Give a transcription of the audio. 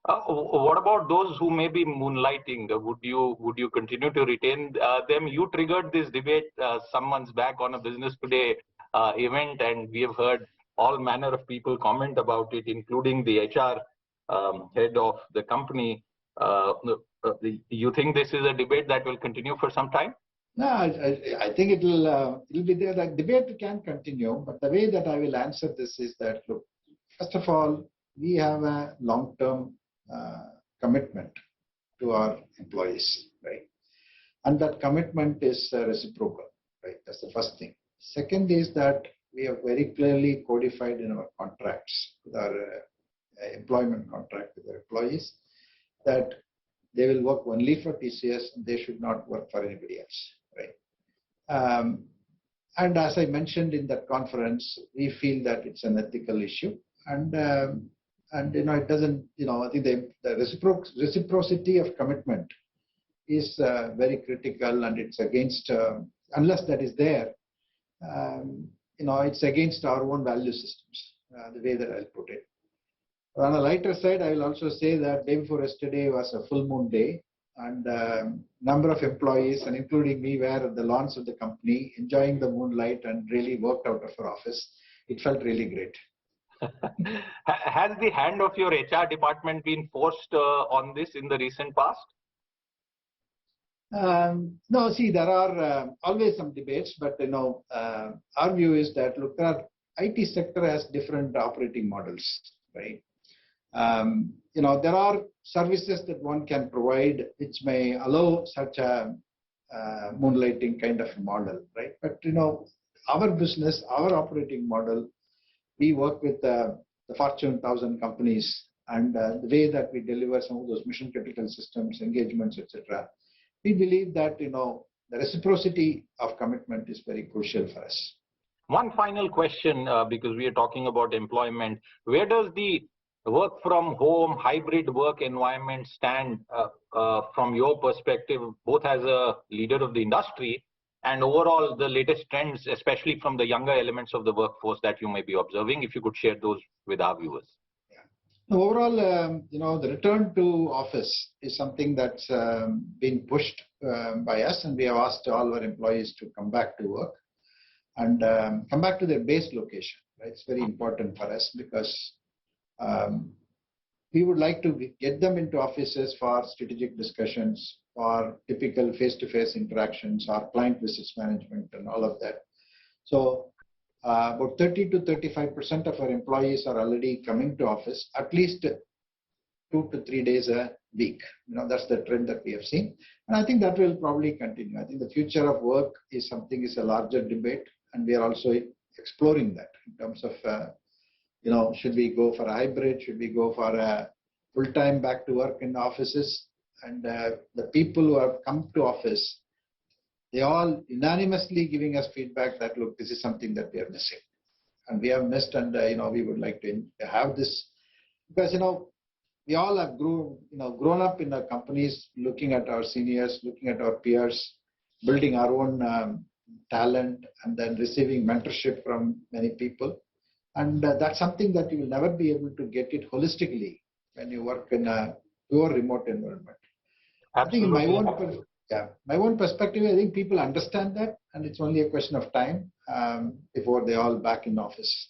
What about those who may be moonlighting? Would you continue to retain them? You triggered this debate some months back on a Business Today event, and we have heard all manner of people comment about it, including the HR head of the company. You think this is a debate that will continue for some time? No, I think it'll be there. The debate can continue, but the way that I will answer this is that, look, first of all, we have a long-term commitment to our employees, right? And that commitment is reciprocal, right? That's the first thing. Second is that we have very clearly codified in our contracts, with our employment contract with our employees, that they will work only for TCS and they should not work for anybody else, right? And as I mentioned in that conference, we feel that it's an ethical issue, and it doesn't, I think the reciprocity of commitment is very critical, and it's against, unless that is there, it's against our own value systems, the way that I'll put it. On a lighter side, I will also say that day before yesterday was a full moon day, and number of employees, and including me, were at the launch of the company, enjoying the moonlight and really worked out of our office. It felt really great. Has the hand of your HR department been forced on this in the recent past? No, see, there are always some debates, but our view is that, look, our IT sector has different operating models, right? There are services that one can provide which may allow such a moonlighting kind of model, right? But our business, our operating model, we work with the Fortune 1000 companies, and the way that we deliver some of those mission critical systems, engagements, etc. We believe that the reciprocity of commitment is very crucial for us. One final question, because we are talking about employment. Where does the work from home, hybrid work environment stand from your perspective, both as a leader of the industry and overall the latest trends, especially from the younger elements of the workforce that you may be observing, if you could share those with our viewers? Yeah. Overall, the return to office is something that's been pushed by us, and we have asked all our employees to come back to work and come back to their base location. Right? It's very important for us because we would like to get them into offices for strategic discussions, for typical face-to-face interactions, or client visits management, and all of that. So about 30 to 35% of our employees are already coming to office at least 2 to 3 days a week. That's the trend that we have seen, and I think that will probably continue. I think the future of work is a larger debate, and we are also exploring that in terms of should we go for a hybrid? Should we go for a full-time back to work in the offices? And the people who have come to office, they all unanimously giving us feedback that, look, this is something that we are missing. And we have missed, and we would like to have this, because we all have grown up in our companies, looking at our seniors, looking at our peers, building our own talent, and then receiving mentorship from many people. And that's something that you will never be able to get it holistically when you work in a pure remote environment. Absolutely. I think my own perspective, I think people understand that, and it's only a question of time before they're all back in office.